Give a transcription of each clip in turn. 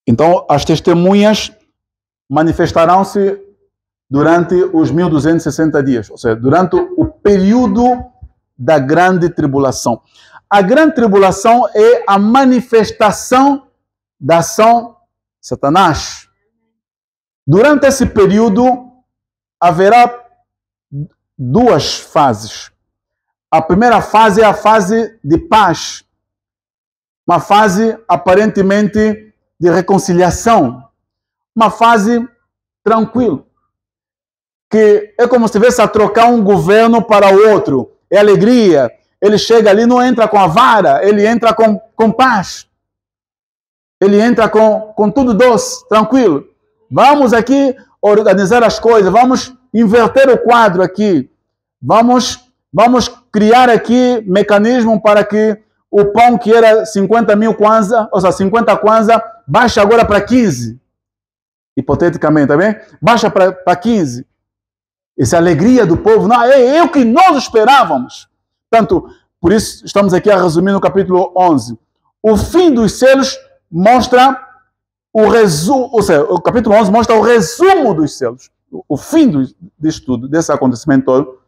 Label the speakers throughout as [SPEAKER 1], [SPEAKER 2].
[SPEAKER 1] Então, as testemunhas manifestarão-se durante os 1260 dias, ou seja, durante o período da grande tribulação. A grande tribulação é a manifestação da ação de Satanás. Durante esse período, haverá duas fases. A primeira fase é a fase de paz, uma fase aparentemente de reconciliação, uma fase tranquila, que é como se estivesse a trocar um governo para o outro. É alegria. Ele chega ali, não entra com a vara, ele entra com paz. Ele entra com tudo doce, tranquilo. Vamos aqui organizar as coisas, vamos inverter o quadro aqui. Vamos criar aqui mecanismo para que o pão que era 50 mil kwanza, ou seja, 50 kwanza, baixe agora para 15. Hipoteticamente, tá bem? Baixa para 15. Essa alegria do povo, não, é o que nós esperávamos. Portanto, por isso estamos aqui a resumir no capítulo 11. O fim dos selos mostra o resumo, ou seja, o capítulo 11 mostra o resumo dos selos. O fim disso tudo, desse acontecimento todo,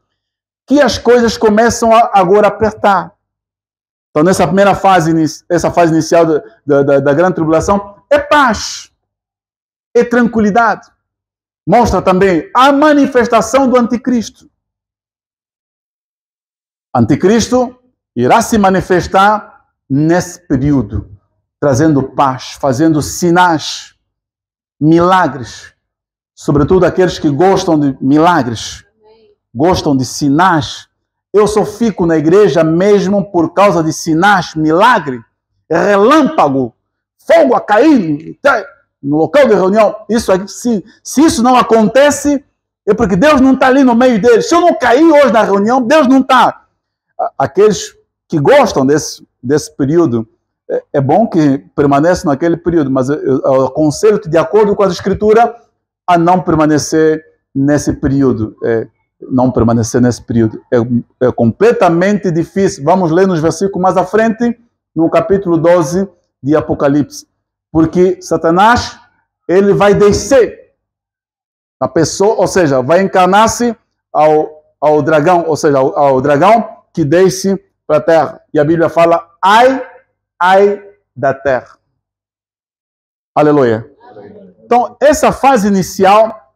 [SPEAKER 1] que as coisas começam agora a apertar. Então, nessa primeira fase, essa fase inicial da grande tribulação, é paz, é tranquilidade. Mostra também a manifestação do anticristo. Anticristo irá se manifestar nesse período, trazendo paz, fazendo sinais, milagres. Sobretudo aqueles que gostam de milagres, gostam de sinais. Eu só fico na igreja mesmo por causa de sinais, milagre, relâmpago, fogo a cair no local de reunião. Isso aqui, se isso não acontece, é porque Deus não está ali no meio deles. Se eu não cair hoje na reunião, Deus não está. Aqueles que gostam desse período, é bom que permaneçam naquele período, mas eu aconselho-te, de acordo com a Escritura, a não permanecer nesse período. Não permanecer nesse período. É completamente difícil. Vamos ler nos versículos mais à frente, no capítulo 12 de Apocalipse. Porque Satanás, ele vai descer a pessoa, ou seja, vai encarnar-se ao dragão, ou seja, ao dragão que desce para a terra. E a Bíblia fala, ai da terra. Aleluia. Então, essa fase inicial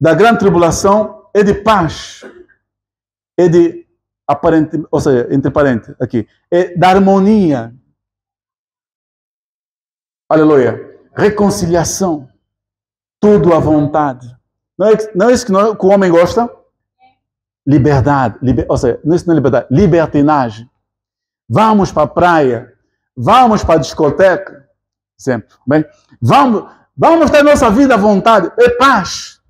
[SPEAKER 1] da grande tribulação é de paz, é de aparente, ou seja, entre parênteses aqui, é da harmonia. Aleluia. Reconciliação. Tudo à vontade. Não é isso que o homem gosta? Liberdade. Ou seja, isso não é liberdade. Libertinagem. Vamos para a praia. Vamos para a discoteca. Sempre. Bem? Vamos ter nossa vida à vontade. É paz.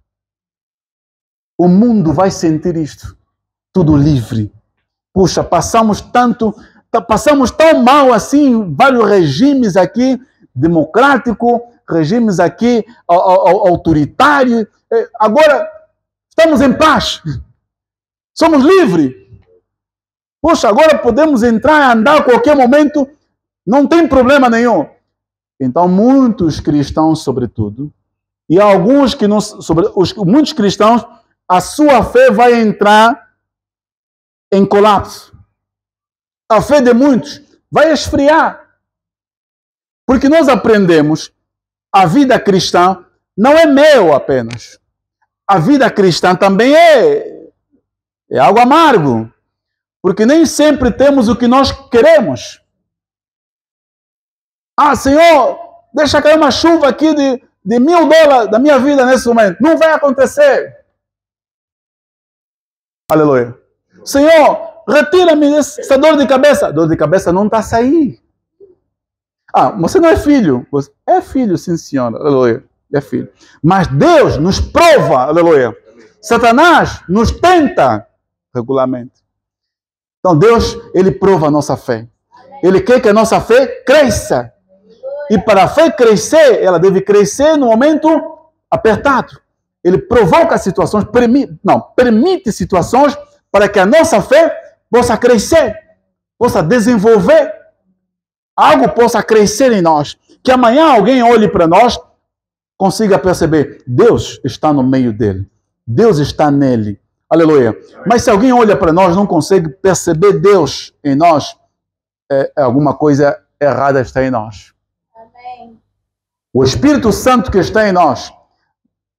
[SPEAKER 1] O mundo vai sentir isto. Tudo livre. Puxa, passamos tão mal assim, vários regimes aqui, democrático, regimes aqui autoritários. Agora estamos em paz. Somos livres. Poxa, agora podemos entrar e andar a qualquer momento. Não tem problema nenhum. Então, muitos cristãos, sobretudo, e alguns que não, muitos cristãos, a sua fé vai entrar em colapso. A fé de muitos vai esfriar. Porque nós aprendemos, a vida cristã não é mel apenas. A vida cristã também é algo amargo. Porque nem sempre temos o que nós queremos. Ah, Senhor, deixa cair uma chuva aqui de $1000 da minha vida nesse momento. Não vai acontecer. Aleluia. Senhor, retira-me essa dor de cabeça. A dor de cabeça não está a sair. Ah, você não é filho. Você é filho, sim, senhora. Aleluia. É filho. Mas Deus nos prova. Aleluia. Satanás nos tenta regularmente. Então Deus, ele prova a nossa fé. Ele quer que a nossa fé cresça. E para a fé crescer, ela deve crescer no momento apertado. Ele provoca situações, permite situações para que a nossa fé possa crescer, possa desenvolver, algo possa crescer em nós. Que amanhã alguém olhe para nós, consiga perceber, Deus está no meio dele. Deus está nele. Aleluia. Mas se alguém olha para nós, não consegue perceber Deus em nós, alguma coisa errada está em nós. Amém. O Espírito Santo que está em nós,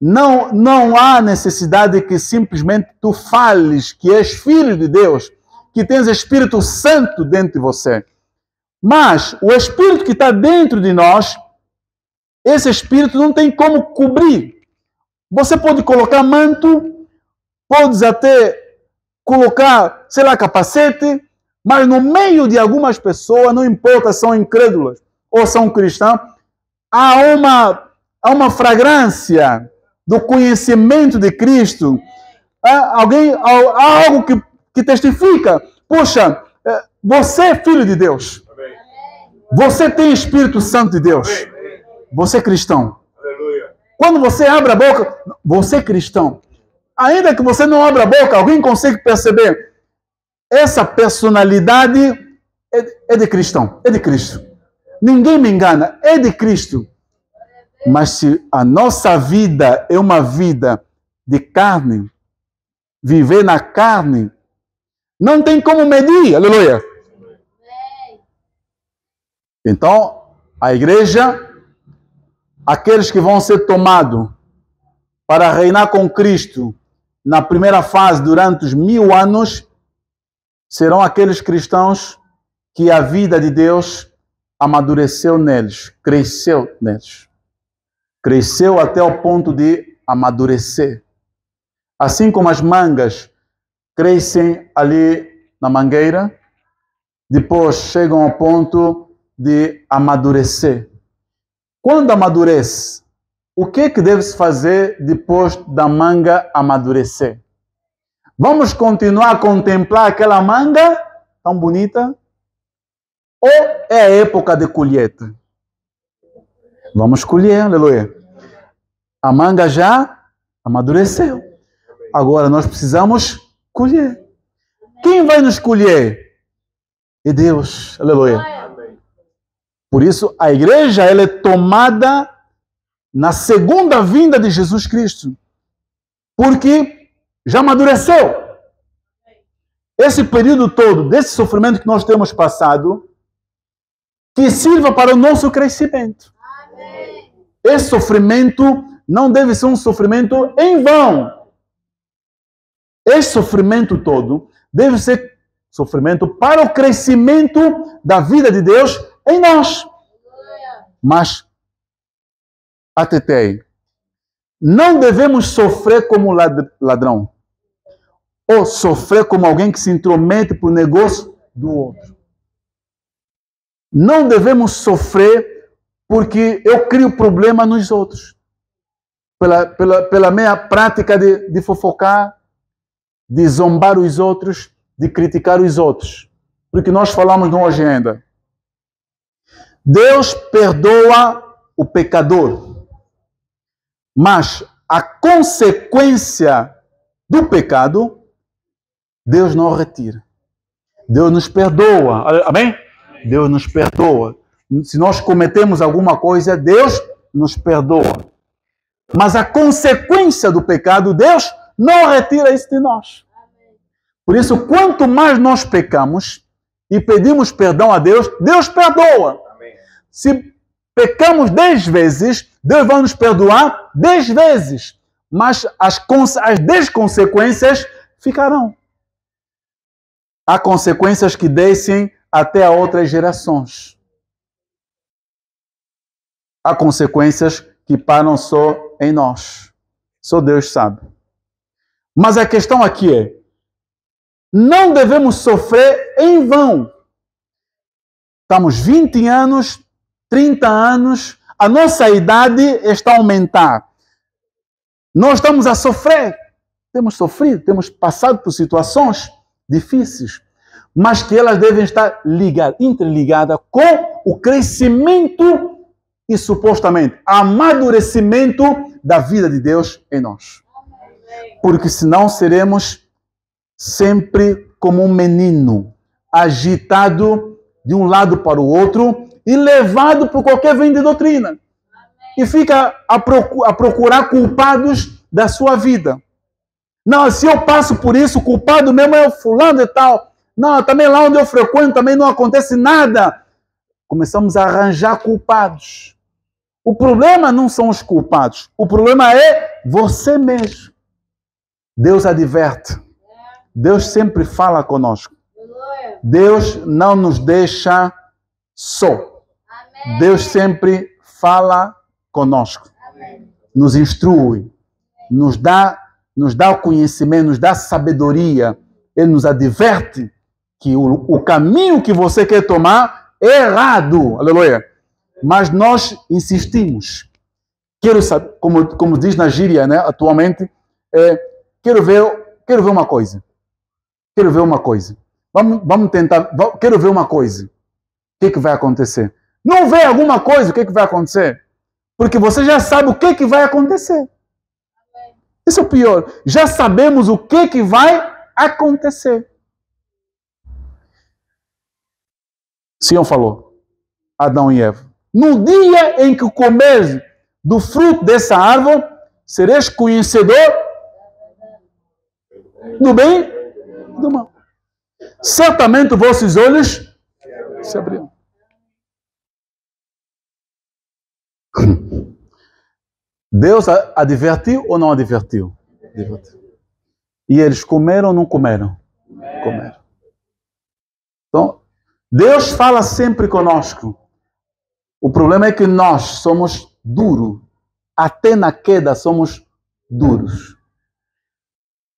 [SPEAKER 1] não há necessidade que simplesmente tu fales que és filho de Deus, que tens Espírito Santo dentro de você. Mas o Espírito que está dentro de nós, esse Espírito não tem como cobrir. Você pode colocar manto, podes até colocar, sei lá, capacete, mas no meio de algumas pessoas, não importa se são incrédulas ou são cristãos, há uma fragrância do conhecimento de Cristo. Há algo que testifica, poxa, você é filho de Deus. Você tem Espírito Santo de Deus. Você é cristão. Quando você abre a boca, você é cristão. Ainda que você não abra a boca, alguém consegue perceber. Essa personalidade é de cristão, é de Cristo. Ninguém me engana, é de Cristo. Mas se a nossa vida é uma vida de carne, viver na carne, não tem como medir, aleluia. Então, a igreja, aqueles que vão ser tomados para reinar com Cristo na primeira fase durante os 1000 anos, serão aqueles cristãos que a vida de Deus amadureceu neles, cresceu neles. Cresceu até o ponto de amadurecer. Assim como as mangas crescem ali na mangueira, depois chegam ao ponto de amadurecer. Quando amadurece, o que deve-se fazer depois da manga amadurecer? Vamos continuar a contemplar aquela manga tão bonita? Ou é a época de colheita? Vamos colher, aleluia. A manga já amadureceu. Agora nós precisamos colher. Quem vai nos colher? É Deus, aleluia. Por isso, a igreja ela é tomada na segunda vinda de Jesus Cristo. Porque já amadureceu. Esse período todo, desse sofrimento que nós temos passado, que sirva para o nosso crescimento. Amém. Esse sofrimento não deve ser um sofrimento em vão. Esse sofrimento todo deve ser sofrimento para o crescimento da vida de Deus em nós. Mas, atetei, não devemos sofrer como ladrão. Ou sofrer como alguém que se intromete por negócio do outro. Não devemos sofrer porque eu crio problema nos outros. Pela minha prática de fofocar, de zombar os outros, de criticar os outros. Porque nós falamos no Hoje Ainda. Deus perdoa o pecador. Mas a consequência do pecado, Deus não retira. Deus nos perdoa. Amém? Deus nos perdoa. Se nós cometemos alguma coisa, Deus nos perdoa. Mas a consequência do pecado, Deus não retira isso de nós. Por isso, quanto mais nós pecamos e pedimos perdão a Deus, Deus perdoa. Se pecamos 10 vezes, Deus vai nos perdoar 10 vezes. Mas as 10 consequências ficarão. Há consequências que descem até a outras gerações. Há consequências que param só em nós. Só Deus sabe. Mas a questão aqui é, não devemos sofrer em vão. Estamos 20 anos, 30 anos, a nossa idade está a aumentar. Nós estamos a sofrer. Temos sofrido, temos passado por situações difíceis, mas que elas devem estar interligadas com o crescimento e supostamente amadurecimento da vida de Deus em nós. Porque senão seremos sempre como um menino, agitado de um lado para o outro e levado por qualquer vento de doutrina. E fica a procurar culpados da sua vida. Não, se eu passo por isso, o culpado mesmo é o fulano e tal. Não, também lá onde eu frequento também não acontece nada. Começamos a arranjar culpados. O problema não são os culpados. O problema é você mesmo. Deus adverte. Deus sempre fala conosco. Deus não nos deixa só. Deus sempre fala conosco. Nos instrui. Nos dá o conhecimento, nos dá sabedoria. Ele nos adverte que o caminho que você quer tomar é errado. Aleluia. Mas nós insistimos. Quero saber, como diz na gíria, né, atualmente, quero ver uma coisa. Quero ver uma coisa. Vamos tentar. Quero ver uma coisa. O que vai acontecer? Não vê alguma coisa, o que vai acontecer? Porque você já sabe o que vai acontecer. Isso é o pior. Já sabemos o que vai acontecer. Senhor falou, Adão e Eva, no dia em que comeres do fruto dessa árvore, sereis conhecedor do bem e do mal. Certamente vossos olhos se abrirão. Deus advertiu ou não advertiu? Advertiu. E eles comeram ou não comeram? Comeram. Então, Deus fala sempre conosco. O problema é que nós somos duros. Até na queda somos duros.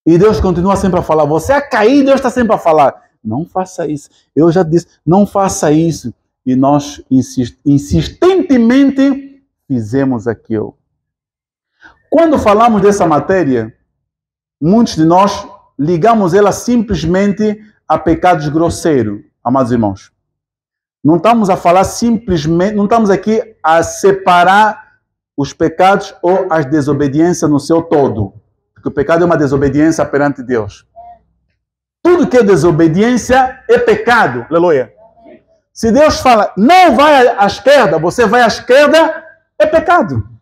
[SPEAKER 1] E Deus continua sempre a falar. Você a cair, Deus está sempre a falar. Não faça isso. Eu já disse, não faça isso. E nós insistentemente fizemos aquilo. Quando falamos dessa matéria, muitos de nós ligamos ela simplesmente a pecados grosseiros, amados irmãos. Não estamos a falar simplesmente, não estamos aqui a separar os pecados ou as desobediências no seu todo. Porque o pecado é uma desobediência perante Deus. Tudo que é desobediência é pecado. Aleluia. Se Deus fala, não vai à esquerda, você vai à esquerda, é pecado.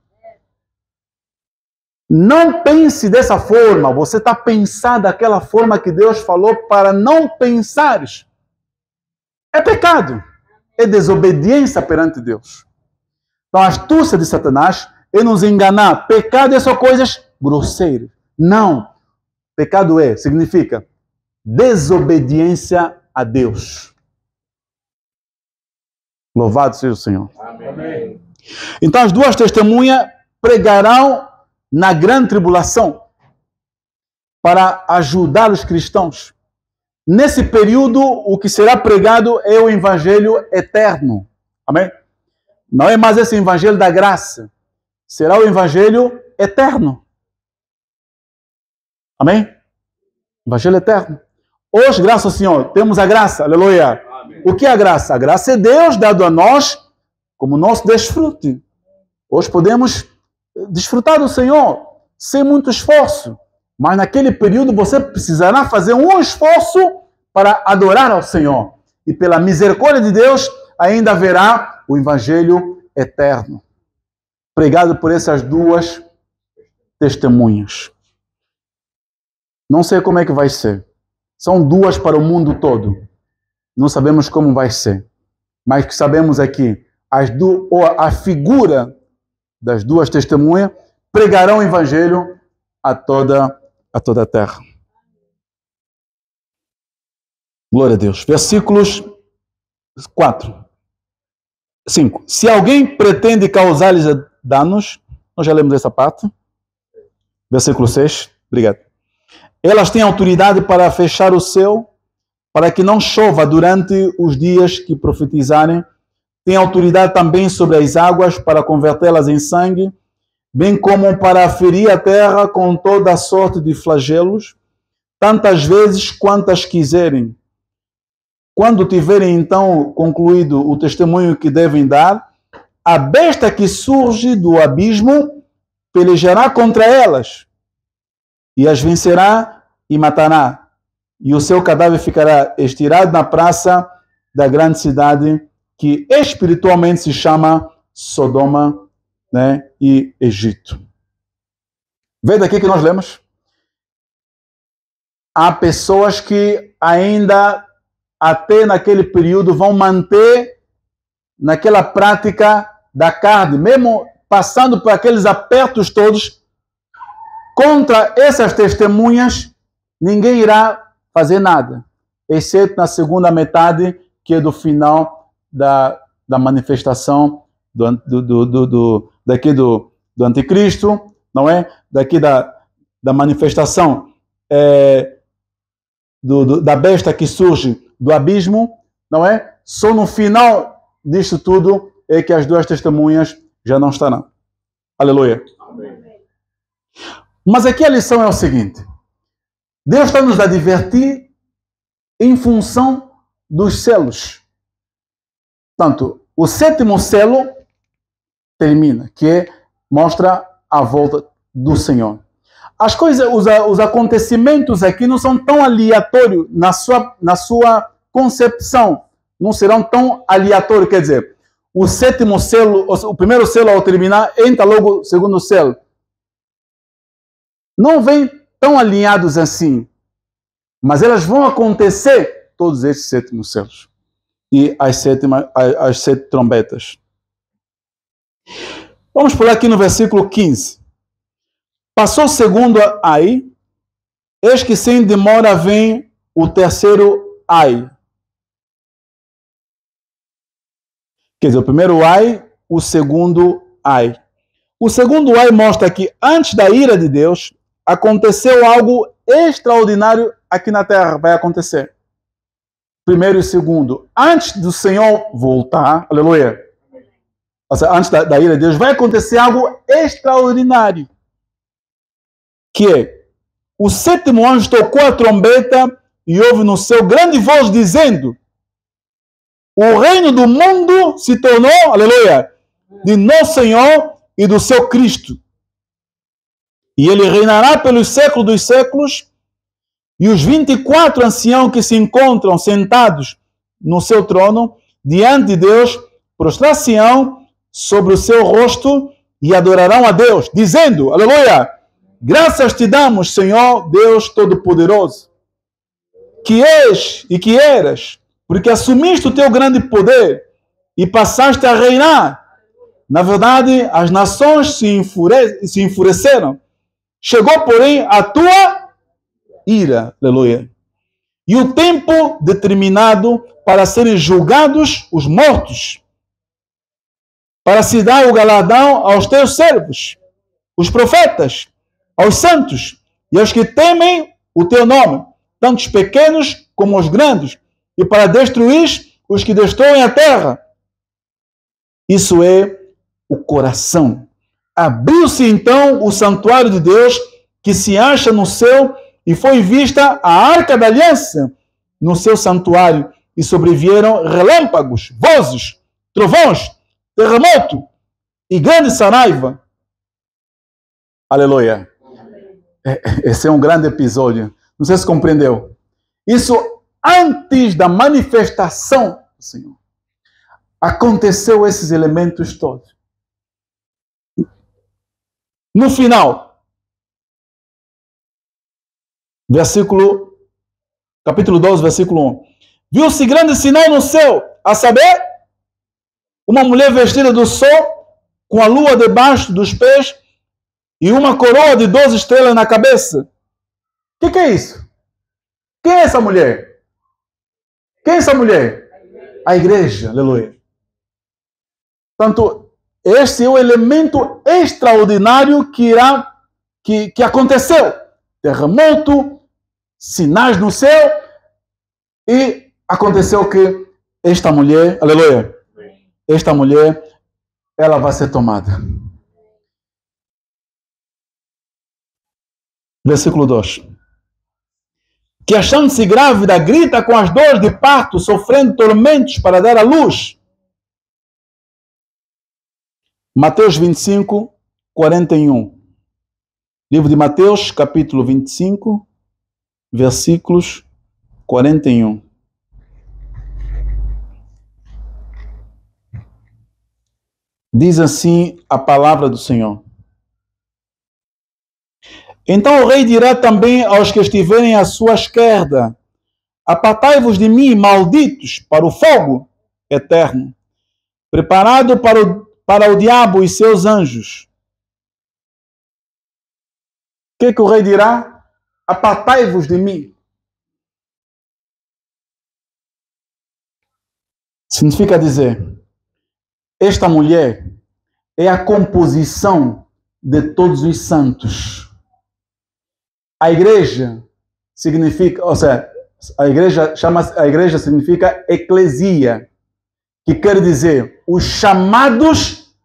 [SPEAKER 1] Não pense dessa forma. Você está pensando daquela forma que Deus falou para não pensares. É pecado. É desobediência perante Deus. Então a astúcia de Satanás é nos enganar. Pecado é só coisas grosseiras. Não. Pecado significa desobediência a Deus. Louvado seja o Senhor. Amém. Então as duas testemunhas pregarão na grande tribulação para ajudar os cristãos. Nesse período, o que será pregado é o evangelho eterno. Amém? Não é mais esse evangelho da graça. Será o evangelho eterno. Amém? Evangelho eterno. Hoje, graças ao Senhor, temos a graça. Aleluia. Amém. O que é a graça? A graça é Deus dado a nós como nosso desfrute. Hoje podemos desfrutar do Senhor sem muito esforço. Mas naquele período você precisará fazer um esforço para adorar ao Senhor. E pela misericórdia de Deus ainda haverá o evangelho eterno. Pregado por essas duas testemunhas. Não sei como é que vai ser. São duas para o mundo todo. Não sabemos como vai ser. Mas o que sabemos é que a figura das duas testemunhas pregarão o evangelho a toda a terra. Glória a Deus. Versículos 5. Se alguém pretende causar-lhes danos, nós já lemos essa parte. Versículo 6. Obrigado. Elas têm autoridade para fechar o céu, para que não chova durante os dias que profetizarem. Tem autoridade também sobre as águas para convertê-las em sangue, bem como para ferir a terra com toda a sorte de flagelos, tantas vezes quantas quiserem. Quando tiverem então concluído o testemunho que devem dar, a besta que surge do abismo pelejará contra elas, e as vencerá e matará, e o seu cadáver ficará estirado na praça da grande cidade, que espiritualmente se chama Sodoma, né, e Egito. Vê daqui que nós lemos. Há pessoas que ainda, até naquele período, vão manter naquela prática da carne, mesmo passando por aqueles apertos todos. Contra essas testemunhas, ninguém irá fazer nada, exceto na segunda metade, que é do final da manifestação daqui do anticristo, não é? Daqui da manifestação da besta que surge do abismo, não é? Só no final disso tudo é que as duas testemunhas já não estarão. Aleluia. Amém. Mas aqui a lição é o seguinte: Deus está nos advertir em função dos selos. Portanto, o sétimo selo termina, que mostra a volta do Senhor. As coisas, os acontecimentos aqui não são tão aleatórios na sua concepção. Não serão tão aleatórios. Quer dizer, o sétimo selo, o primeiro selo ao terminar, entra logo o segundo selo. Não vêm tão alinhados assim. Mas elas vão acontecer, todos esses sétimos selos. E as 7 trombetas. Vamos pular aqui no versículo 15. Passou o segundo ai, eis que sem demora vem o terceiro ai. Quer dizer, o primeiro ai, o segundo ai. O segundo ai mostra que antes da ira de Deus, aconteceu algo extraordinário aqui na terra, vai acontecer. Primeiro e segundo, antes do Senhor voltar, aleluia, ou seja, antes da ira de Deus, vai acontecer algo extraordinário. Que é, o sétimo anjo tocou a trombeta e houve no céu grande voz dizendo: o reino do mundo se tornou, aleluia, de nosso Senhor e do seu Cristo. E ele reinará pelos séculos dos séculos, e os 24 anciãos que se encontram sentados no seu trono, diante de Deus, prostrar-se-ão sobre o seu rosto e adorarão a Deus, dizendo, aleluia, graças te damos, Senhor Deus Todo-Poderoso, que és e que eras, porque assumiste o teu grande poder e passaste a reinar. Na verdade, as nações se enfureceram. Chegou, porém, a tua ira, aleluia. E o tempo determinado para serem julgados os mortos, para se dar o galardão aos teus servos, os profetas, aos santos e aos que temem o teu nome, tanto os pequenos como os grandes, e para destruir os que destroem a terra. Isso é o coração. Abriu-se então o santuário de Deus, que se acha no céu, e foi vista a arca da aliança no seu santuário, e sobrevieram relâmpagos, vozes, trovões, terremoto e grande saraiva. Aleluia. Esse é um grande episódio. Não sei se compreendeu. Isso antes da manifestação do Senhor. Aconteceu esses elementos todos. No final, capítulo 12, versículo 1. Viu-se grande sinal no céu, a saber, uma mulher vestida do sol, com a lua debaixo dos pés e uma coroa de 12 estrelas na cabeça. O que é isso? Quem é essa mulher? Quem é essa mulher? A igreja, aleluia. Portanto, este é o elemento extraordinário que aconteceu. Terremoto, sinais no céu, e aconteceu que esta mulher, aleluia, esta mulher, ela vai ser tomada. Versículo 2. Que achando-se grávida, grita com as dores de parto, sofrendo tormentos para dar à luz. Mateus 25, 41. Livro de Mateus, capítulo 25, versículos 41. Diz assim a palavra do Senhor. Então o rei dirá também aos que estiverem à sua esquerda: apartai-vos de mim, malditos, para o fogo eterno, preparado para o diabo e seus anjos. O que o rei dirá? Apartai-vos de mim. Significa dizer, esta mulher é a composição de todos os santos. A igreja significa, ou seja, a igreja significa eclesia, que quer dizer os chamados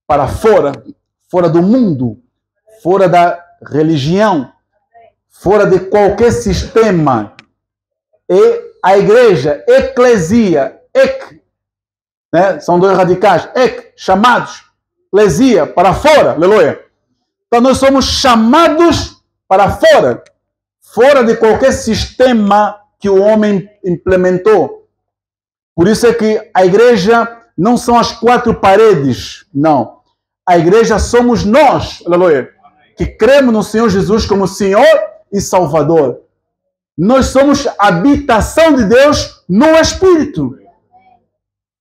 [SPEAKER 1] para fora, fora do mundo, fora da religião, fora de qualquer sistema. E a igreja, eclesia, né? São dois radicais, chamados, eclesia, para fora, aleluia. Então nós somos chamados para fora, fora de qualquer sistema que o homem implementou. Por isso é que a igreja não são as quatro paredes, não. A igreja somos nós, aleluia, que cremos no Senhor Jesus como Senhor e Salvador. Nós somos a habitação de Deus no Espírito.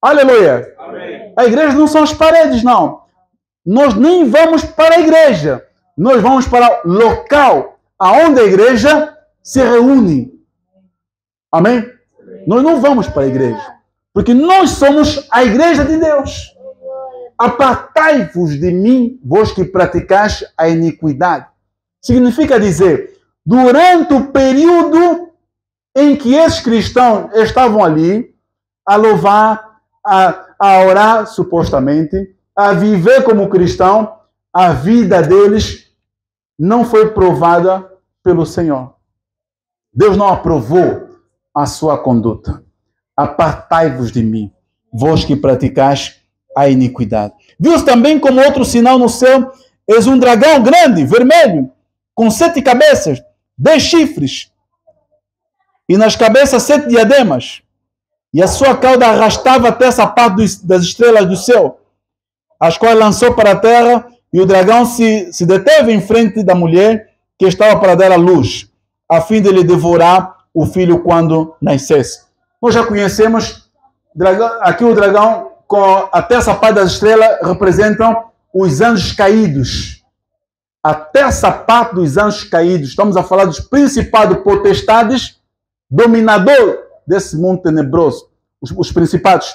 [SPEAKER 1] Aleluia. Amém. A igreja não são as paredes, não. Nós nem vamos para a igreja. Nós vamos para o local aonde a igreja se reúne. Amém? Nós não vamos para a igreja. Porque nós somos a igreja de Deus. Apartai-vos de mim, vós que praticais a iniquidade. Significa dizer, durante o período em que esses cristãos estavam ali, a louvar, a orar, supostamente, a viver como cristão, a vida deles não foi provada pelo Senhor. Deus não aprovou a sua conduta. Apartai-vos de mim, vós que praticais a iniquidade. Viu-se também como outro sinal no céu, eis um dragão grande, vermelho, com 7 cabeças, 10 chifres, e nas cabeças 7 diademas, e a sua cauda arrastava até essa parte das estrelas do céu, as quais lançou para a terra, e o dragão se deteve em frente da mulher que estava para dar à luz, a fim de lhe devorar o filho quando nascesse. Nós já conhecemos, aqui o dragão, até essa parte das estrelas, representam os anjos caídos. Até essa parte dos anjos caídos. Estamos a falar dos principados, potestades, dominador desse mundo tenebroso. Os principados.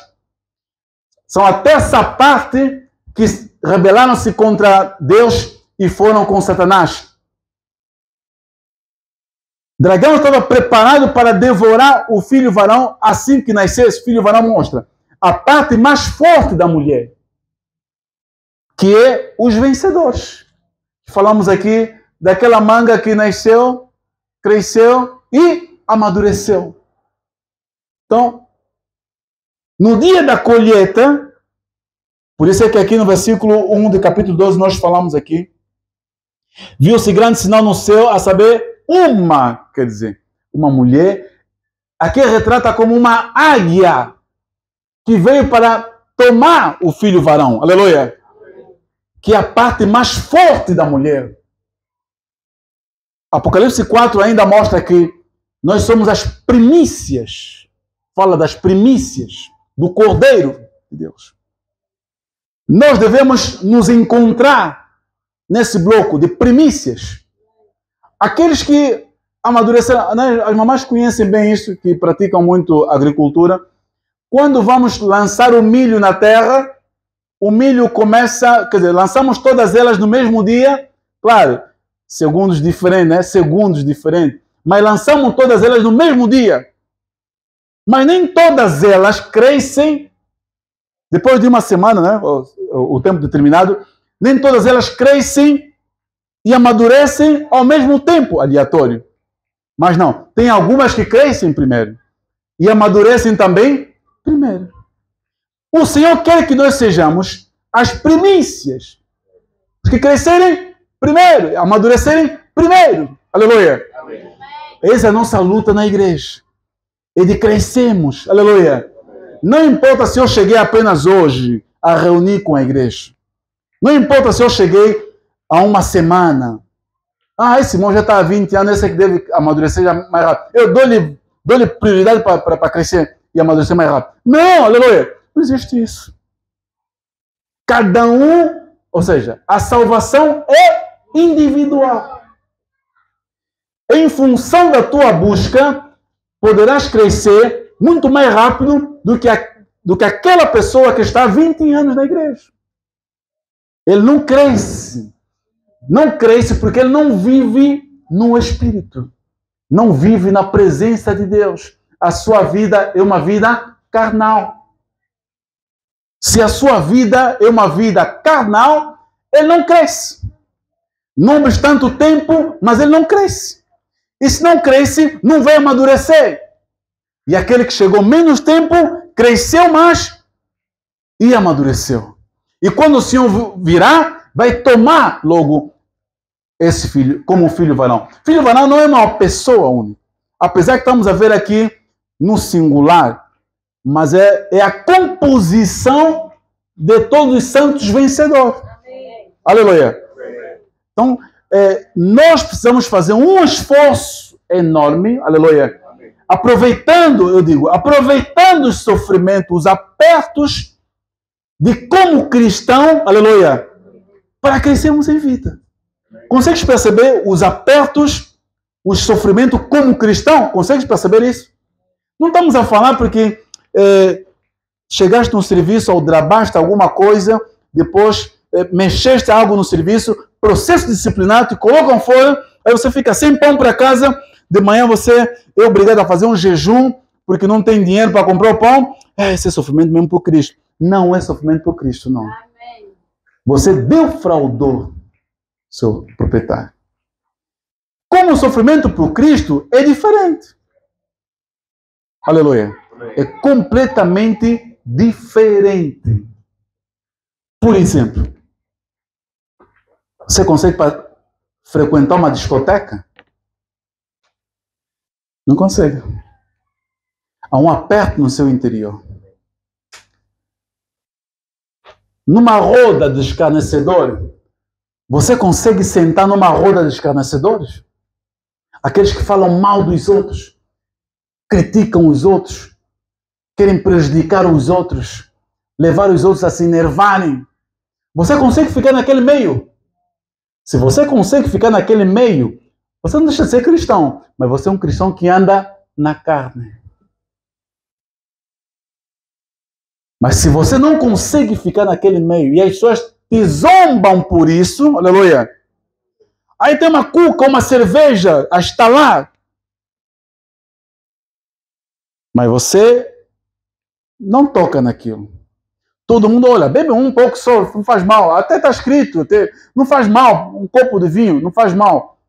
[SPEAKER 1] São até essa parte que rebelaram-se contra Deus e foram com Satanás. O dragão estava preparado para devorar o filho varão assim que nascesse. O filho varão mostra a parte mais forte da mulher, que é os vencedores. Falamos aqui daquela manga que nasceu, cresceu e amadureceu. Então, no dia da colheita, por isso é que aqui no versículo 1 do capítulo 12 nós falamos aqui, viu-se grande sinal no céu, a saber, quer dizer, uma mulher, aqui retrata como uma águia, que veio para tomar o filho varão, aleluia, que é a parte mais forte da mulher. Apocalipse 4 ainda mostra que nós somos as primícias, fala das primícias do Cordeiro de Deus. Nós devemos nos encontrar nesse bloco de primícias. Aqueles que amadureceram, as mamães conhecem bem isso, que praticam muito agricultura. Quando vamos lançar o milho na terra, o milho começa, quer dizer, lançamos todas elas no mesmo dia, claro, segundos diferentes, né? Segundos diferentes, mas lançamos todas elas no mesmo dia. Mas nem todas elas crescem, depois de uma semana, né? O tempo determinado, nem todas elas crescem e amadurecem ao mesmo tempo, aleatório. Mas não, tem algumas que crescem primeiro e amadurecem também primeiro. O Senhor quer que nós sejamos as primícias. Os que crescerem primeiro, amadurecerem primeiro. Aleluia. Amém. Essa é a nossa luta na igreja. É de crescermos. Aleluia. Não importa se eu cheguei apenas hoje, a reunir com a igreja. Não importa se eu cheguei há uma semana. Esse irmão já está há 20 anos, esse é que deve amadurecer mais rápido. Eu dou-lhe prioridade para crescer e amadurecer mais rápido. Não, aleluia. Não existe isso. Cada um, ou seja, a salvação é individual. Em função da tua busca, poderás crescer muito mais rápido do que aquela pessoa que está há 20 anos na igreja. Ele não cresce. Não cresce porque ele não vive no Espírito. Não vive na presença de Deus. A sua vida é uma vida carnal. Se a sua vida é uma vida carnal, ele não cresce. Não obstante o tempo, mas ele não cresce. E se não cresce, não vai amadurecer. E aquele que chegou menos tempo, cresceu mais e amadureceu. E quando o Senhor virá, vai tomar logo esse filho, como filho varão. Filho varão não é uma pessoa única. Apesar que estamos a ver aqui no singular, mas é a composição de todos os santos vencedores. Amém. Aleluia. Então, nós precisamos fazer um esforço enorme, aleluia, aproveitando os sofrimentos, os apertos de como cristão, aleluia, para crescermos em vida. Consegues perceber os apertos, os sofrimentos como cristão? Consegues perceber isso? Não estamos a falar porque chegaste no serviço ou trabaste alguma coisa, depois mexeste algo no serviço, processo disciplinar, te colocam fora, aí você fica sem pão para casa, de manhã você é obrigado a fazer um jejum, porque não tem dinheiro para comprar o pão. Esse é sofrimento mesmo por Cristo. Não é sofrimento por Cristo, não. Amém. Você defraudou seu proprietário. Como o sofrimento por Cristo é diferente. Aleluia. É completamente diferente. Por exemplo, você consegue frequentar uma discoteca? Não consegue. Há um aperto no seu interior. Numa roda de escarnecedores, você consegue sentar numa roda de escarnecedores? Aqueles que falam mal dos outros, criticam os outros, querem prejudicar os outros, levar os outros a se enervarem. Você consegue ficar naquele meio? Se você consegue ficar naquele meio, você não deixa de ser cristão, mas você é um cristão que anda na carne. Mas se você não consegue ficar naquele meio e as pessoas te zombam por isso, aleluia, aí tem uma cuca, uma cerveja a estalar, mas você não toca naquilo. Todo mundo olha, bebe um pouco só, não faz mal. Até está escrito, não faz mal, um copo de vinho, não faz mal.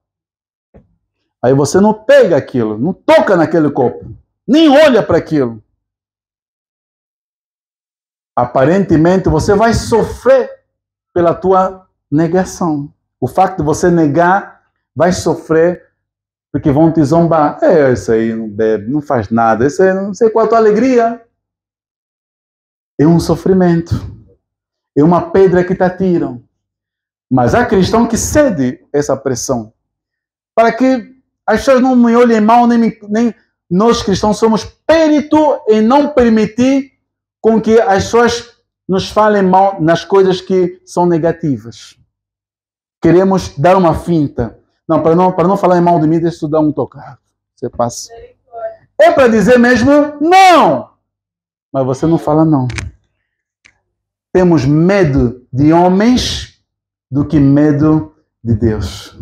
[SPEAKER 1] Aí você não pega aquilo, não toca naquele copo, nem olha para aquilo. Aparentemente você vai sofrer pela tua negação. O facto de você negar, vai sofrer porque vão te zombar. Isso aí não bebe, não faz nada, isso aí não sei qual a tua alegria. É um sofrimento. É uma pedra que te atiram. Mas há cristão que cede essa pressão. Para que as pessoas não me olhem mal, nem nós cristãos somos perito em não permitir com que as pessoas nos falem mal nas coisas que são negativas. Queremos dar uma finta. Não, para não falar mal de mim, deixa eu dar um tocado. Você passa. É para dizer mesmo não. Mas você não fala não. Temos medo de homens do que medo de Deus.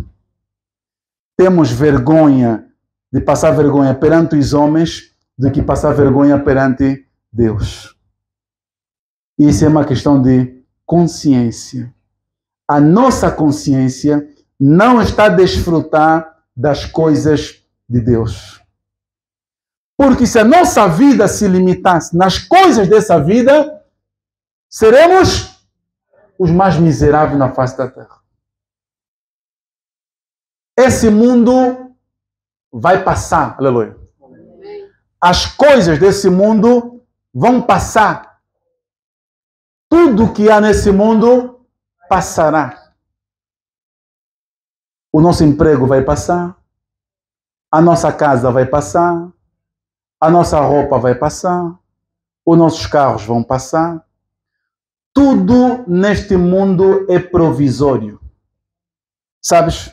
[SPEAKER 1] Temos vergonha de passar vergonha perante os homens do que passar vergonha perante Deus. Isso é uma questão de consciência. A nossa consciência não está a desfrutar das coisas de Deus. Porque se a nossa vida se limitasse nas coisas dessa vida, seremos os mais miseráveis na face da terra. Esse mundo vai passar, aleluia. As coisas desse mundo vão passar. tudo que há nesse mundo passará. O nosso emprego vai passar, a nossa casa vai passar, a nossa roupa vai passar, os nossos carros vão passar. Tudo neste mundo é provisório. Sabes,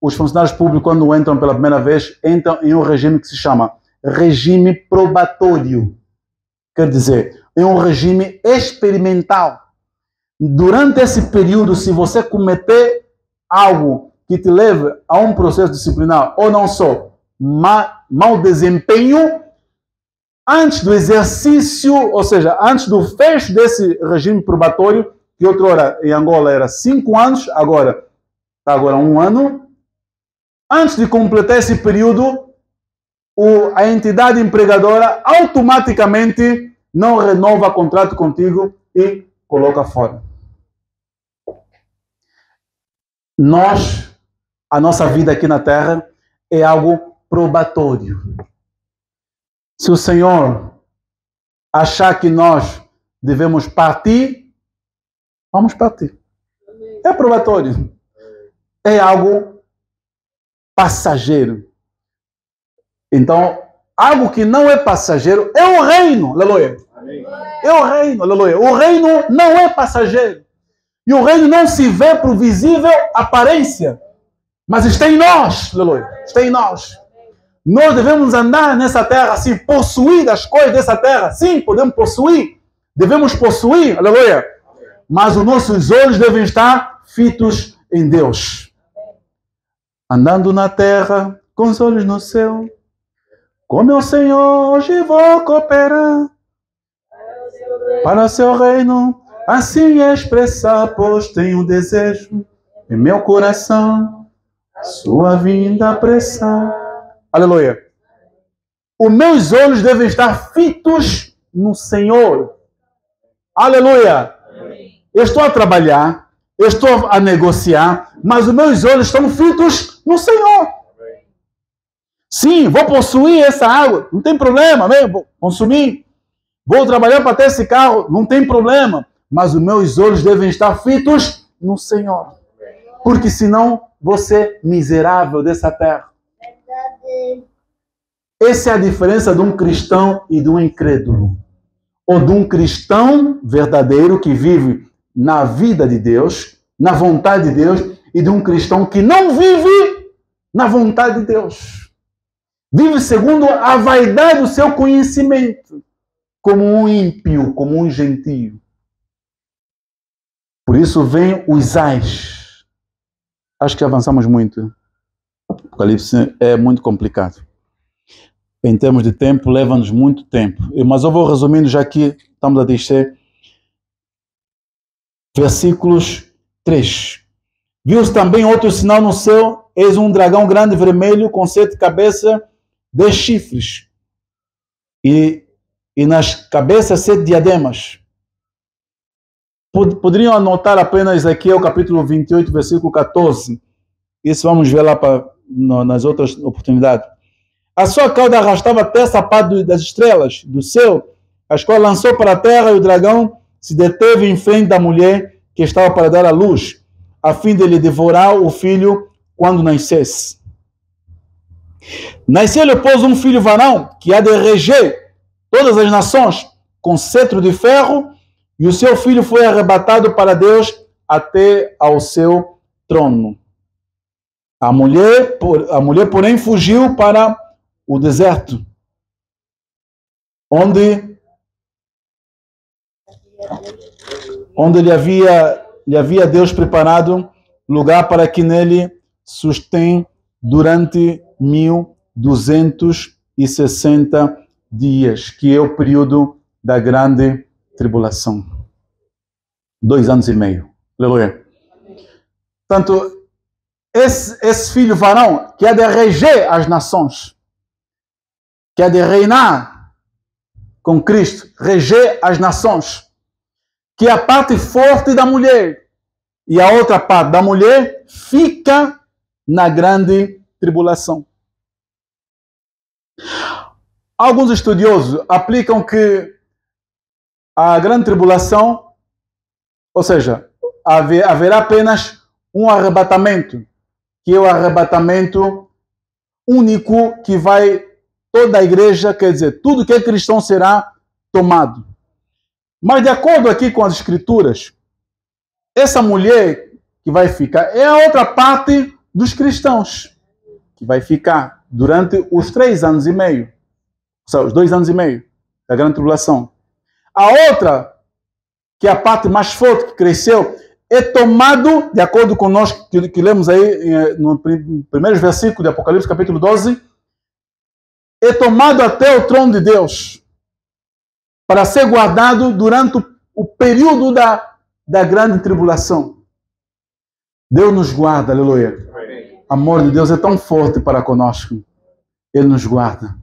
[SPEAKER 1] os funcionários públicos, quando entram pela primeira vez, entram em um regime que se chama regime probatório. Quer dizer, é um regime experimental. Durante esse período, se você cometer algo que te leve a um processo disciplinar, ou não só mau desempenho, antes do exercício, ou seja, antes do fecho desse regime probatório, que outrora em Angola era 5 anos, agora está 1 ano, antes de completar esse período, a entidade empregadora automaticamente não renova contrato contigo e coloca fora. A nossa vida aqui na Terra é algo probatório. Se o Senhor achar que nós devemos partir, vamos partir. É probatório. É algo passageiro. Então, algo que não é passageiro é o reino, aleluia. É o reino, aleluia. O reino não é passageiro. E o reino não se vê por visível aparência, mas está em nós, aleluia. Está em nós. Nós devemos andar nessa terra assim, possuir as coisas dessa terra. Sim, podemos possuir. Devemos possuir, aleluia. Mas os nossos olhos devem estar fitos em Deus. Andando na terra, com os olhos no céu. Como é o Senhor, hoje vou cooperar para o seu reino, assim expressar, pois tenho desejo em meu coração, sua vinda apressar. Aleluia. Os meus olhos devem estar fitos no Senhor. Aleluia. Eu estou a trabalhar, eu estou a negociar, mas os meus olhos estão fitos no Senhor. Sim, vou possuir essa água, não tem problema, vou consumir. Vou trabalhar para ter esse carro, não tem problema. Mas os meus olhos devem estar fitos no Senhor. Porque senão vou ser miserável dessa terra. Essa é a diferença de um cristão e de um incrédulo. Ou de um cristão verdadeiro que vive na vida de Deus, na vontade de Deus, e de um cristão que não vive na vontade de Deus. Vive segundo a vaidade do seu conhecimento, como um ímpio, como um gentio. Por isso vem os ais. Acho que avançamos muito. O Apocalipse é muito complicado. Em termos de tempo, leva-nos muito tempo. Mas eu vou resumindo, já que estamos a descer. Versículos 3. Viu-se também outro sinal no céu, eis um dragão grande vermelho, com 7 cabeças, 10 chifres. E nas cabeças 7 diademas. Poderiam anotar apenas aqui o capítulo 28, versículo 14. Isso vamos ver lá nas outras oportunidades. A sua cauda arrastava até a parte das estrelas do céu, as quais lançou para a terra, e o dragão se deteve em frente da mulher que estava para dar à luz, a fim de lhe devorar o filho quando nascesse. Nasceu-lhe, pois, um filho varão, que há de reger todas as nações com cetro de ferro, e o seu filho foi arrebatado para Deus até ao seu trono. A mulher, porém, fugiu para o deserto, onde lhe havia Deus preparado lugar para que nele sustém durante 1260 dias, que é o período da grande tribulação. 2 anos e meio. Aleluia. Portanto, esse filho varão que há de reger as nações, que há de reinar com Cristo, reger as nações, que é a parte forte da mulher, e a outra parte da mulher fica na grande tribulação. Alguns estudiosos aplicam que a grande tribulação Ou seja, haverá apenas um arrebatamento, que é o arrebatamento único que vai toda a igreja, quer dizer, tudo que é cristão será tomado. Mas de acordo aqui com as escrituras, essa mulher que vai ficar é a outra parte dos cristãos, que vai ficar durante os 3 anos e meio, ou seja, os 2 anos e meio da grande tribulação. A outra, que é a parte mais forte, que cresceu, é tomado, de acordo com nós, que lemos aí no primeiro versículo de Apocalipse, capítulo 12, é tomado até o trono de Deus, para ser guardado durante o período da grande tribulação. Deus nos guarda, aleluia. O amor de Deus é tão forte para conosco. Ele nos guarda.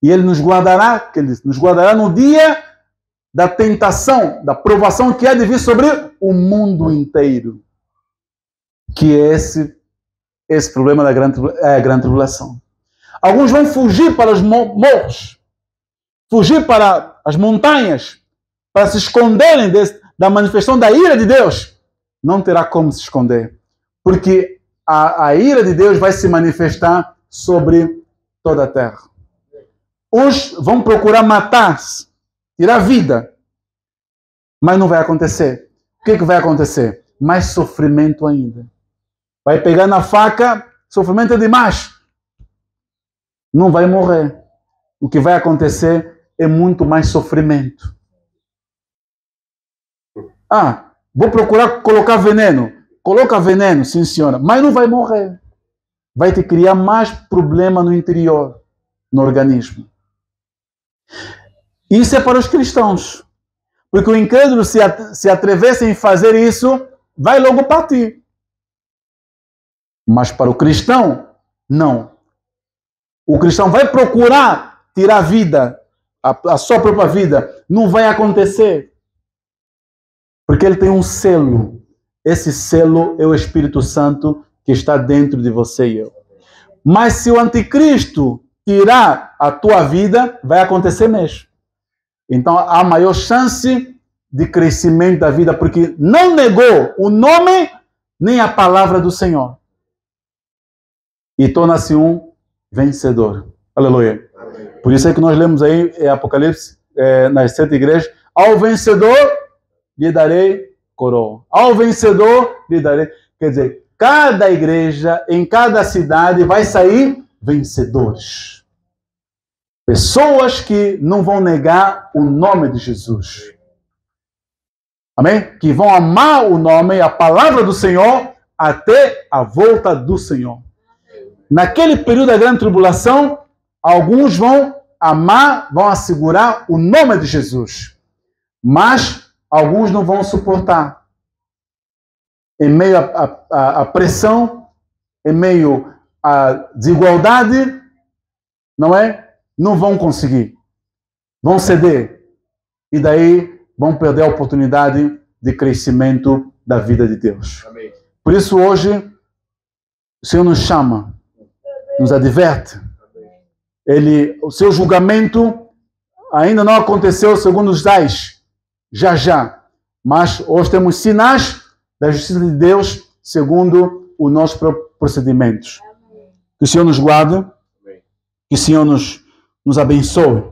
[SPEAKER 1] E Ele nos guardará, no dia da tentação, da provação que há de vir sobre o mundo inteiro. Que é esse problema da grande tribulação. Alguns vão fugir para os morros, fugir para as montanhas, para se esconderem da manifestação da ira de Deus. Não terá como se esconder, porque a ira de Deus vai se manifestar sobre toda a terra. Uns vão procurar matar-se, tirar vida, mas não vai acontecer. O que vai acontecer? Mais sofrimento ainda. Vai pegar na faca, sofrimento é demais. Não vai morrer. O que vai acontecer é muito mais sofrimento. Vou procurar colocar veneno. Coloca veneno, sim senhora, mas não vai morrer. Vai te criar mais problema no interior, no organismo. Isso é para os cristãos. Porque o incrédulo, se atrevesse em fazer isso, vai logo partir. Mas para o cristão, não. O cristão vai procurar tirar a vida, a sua própria vida. Não vai acontecer. Porque ele tem um selo. Esse selo é o Espírito Santo que está dentro de você e eu. Mas se o anticristo tirar a tua vida, vai acontecer mesmo. Então há maior chance de crescimento da vida, porque não negou o nome nem a palavra do Senhor. E torna-se um vencedor. Aleluia. Amém. Por isso é que nós lemos aí em Apocalipse, nas 7 igrejas, ao vencedor lhe darei coroa. Ao vencedor lhe darei. Quer dizer, cada igreja, em cada cidade, vai sair vencedores. Pessoas que não vão negar o nome de Jesus. Amém? Que vão amar o nome, a palavra do Senhor, até a volta do Senhor. Naquele período da grande tribulação, alguns vão amar, vão assegurar o nome de Jesus. Mas alguns não vão suportar. Em meio à pressão, em meio à desigualdade, não é? Não vão conseguir. Vão ceder. E daí vão perder a oportunidade de crescimento da vida de Deus. Amém. Por isso hoje, o Senhor nos chama, nos adverte. O seu julgamento ainda não aconteceu segundo os tais. Já. Mas hoje temos sinais da justiça de Deus segundo os nossos procedimentos. Que o Senhor nos guarde. Que o Senhor nos abençoe.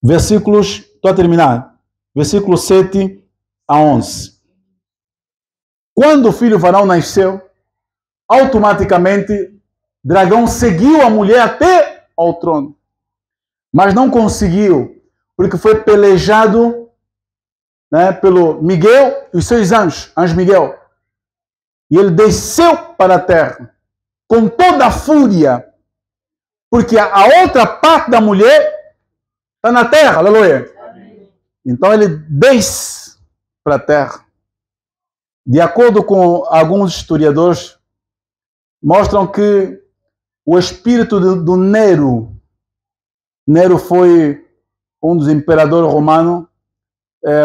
[SPEAKER 1] Versículos, estou a terminar. Versículos 7 a 11. Quando o filho varão nasceu, automaticamente Dragão seguiu a mulher até ao trono. Mas não conseguiu, porque foi pelejado, né, pelo Miguel e os seus anjos, Anjo Miguel. E ele desceu para a terra com toda a fúria, porque a outra parte da mulher está na terra, aleluia. Então ele desce para a terra. De acordo com alguns historiadores, mostram que o espírito do Nero foi um dos imperadores romanos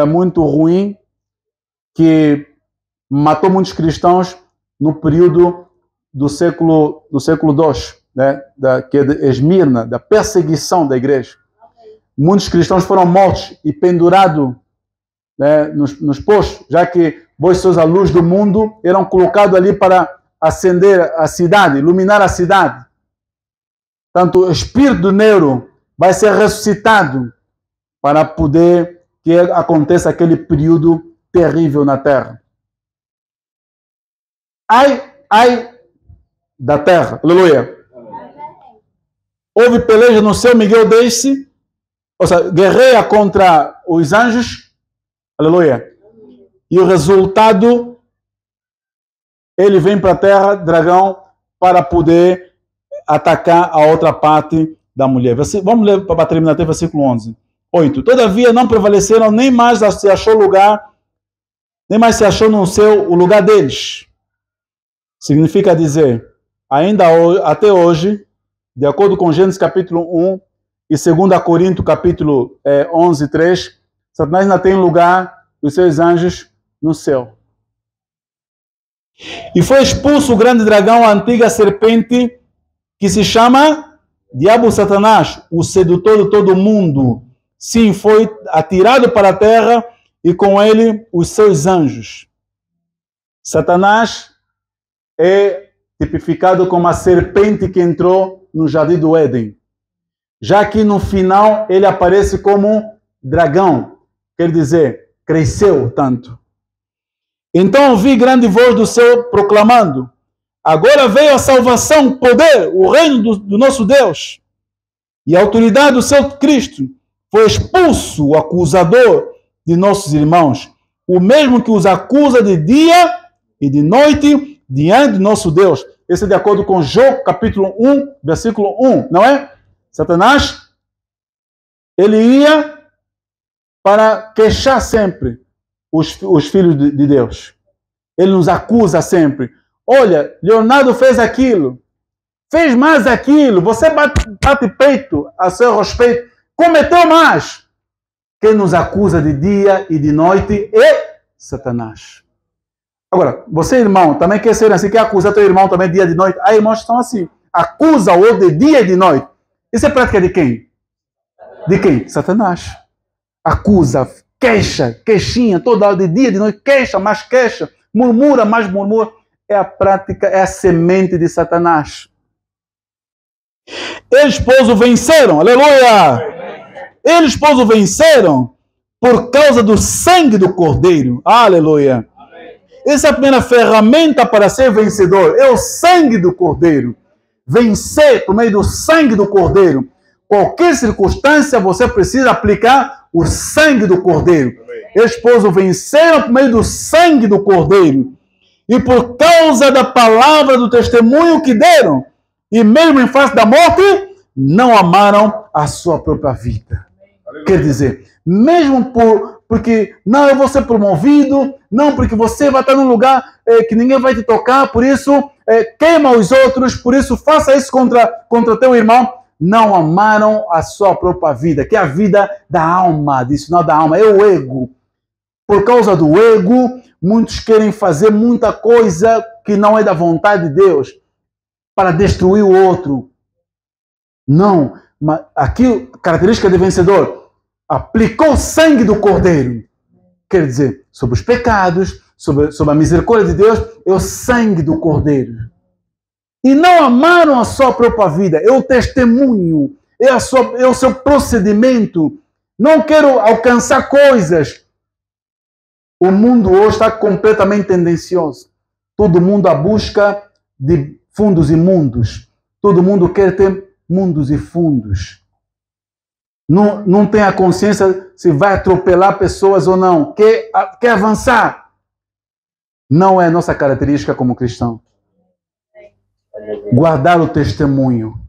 [SPEAKER 1] muito ruim, que matou muitos cristãos no período do século II, né, que é de Esmirna, da perseguição da igreja. Muitos cristãos foram mortos e pendurados né, nos postos, já que vós sois a luz do mundo, eram colocados ali para acender a cidade, iluminar a cidade. Tanto o espírito do Nero vai ser ressuscitado para poder que aconteça aquele período terrível na terra. Ai da terra, aleluia. Houve peleja no céu, Miguel desce, ou seja, guerreia contra os anjos, aleluia. E o resultado, ele vem para a terra, dragão, para poder atacar a outra parte da mulher. Vamos ler para terminar até versículo 11. 8. Todavia não prevaleceram, nem mais se achou lugar, nem mais se achou no céu o lugar deles. Significa dizer, ainda hoje, até hoje, de acordo com Gênesis capítulo 1 e 2 Coríntios capítulo 11, 3, Satanás ainda tem lugar dos seus anjos no céu. E foi expulso o grande dragão, a antiga serpente, que se chama Diabo Satanás, o sedutor de todo mundo. Sim, foi atirado para a terra e com ele os seus anjos. Satanás é tipificado como a serpente que entrou no jardim do Éden. Já que no final ele aparece como dragão, quer dizer, cresceu tanto. Então ouvi grande voz do céu proclamando: agora veio a salvação, o poder, o reino do nosso Deus e a autoridade do seu Cristo. Foi expulso o acusador de nossos irmãos, o mesmo que os acusa de dia e de noite diante do nosso Deus. Esse é de acordo com Jó, capítulo 1, versículo 1, não é? Satanás, ele ia para queixar sempre os filhos de Deus. Ele nos acusa sempre. Olha, Leonardo fez aquilo, fez mais aquilo, você bate peito a seu respeito, cometeu mais. Quem nos acusa de dia e de noite é Satanás. Agora, você, irmão, também quer ser assim, quer acusar teu irmão também dia e de noite? Há irmãos que estão assim, acusa o outro de dia e de noite. Isso é prática de quem? De quem? Satanás. Acusa, queixa, queixinha, toda hora, de dia e de noite, queixa, mais queixa, murmura, mais murmura. É a prática, é a semente de Satanás. Eles, pois, o venceram, aleluia! Eles, pois, o venceram por causa do sangue do Cordeiro, aleluia! Essa é a primeira ferramenta para ser vencedor, é o sangue do Cordeiro. Vencer por meio do sangue do Cordeiro. Qualquer circunstância você precisa aplicar o sangue do Cordeiro. Eles, pois, o venceram por meio do sangue do Cordeiro. E por causa da palavra do testemunho que deram, e mesmo em face da morte, não amaram a sua própria vida. Quer dizer, mesmo porque não, eu vou ser promovido, não, porque você vai estar num lugar que ninguém vai te tocar, por isso queima os outros, por isso faça isso contra teu irmão. Não amaram a sua própria vida, que é a vida da alma, dicional da alma, é o ego. Por causa do ego, muitos querem fazer muita coisa que não é da vontade de Deus, para destruir o outro. Não, mas aqui, característica de vencedor, aplicou o sangue do Cordeiro. Quer dizer, sobre os pecados, sobre a misericórdia de Deus, é o sangue do Cordeiro. E não amaram a sua própria vida, é o testemunho, é o seu procedimento. Não quero alcançar coisas. O mundo hoje está completamente tendencioso. Todo mundo à busca de fundos imundos. Todo mundo quer ter mundos e fundos. Não tem a consciência se vai atropelar pessoas ou não. Quer avançar. Não é a nossa característica como cristão. Guardar o testemunho,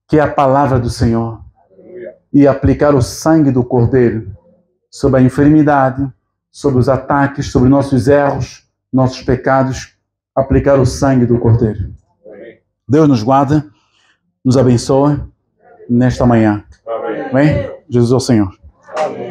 [SPEAKER 1] que é a palavra do Senhor, e aplicar o sangue do Cordeiro sobre a enfermidade, sobre os ataques, sobre nossos erros, nossos pecados, aplicar o sangue do Cordeiro. Deus nos guarda, nos abençoe nesta manhã. Amém? Jesus é o Senhor. Amém.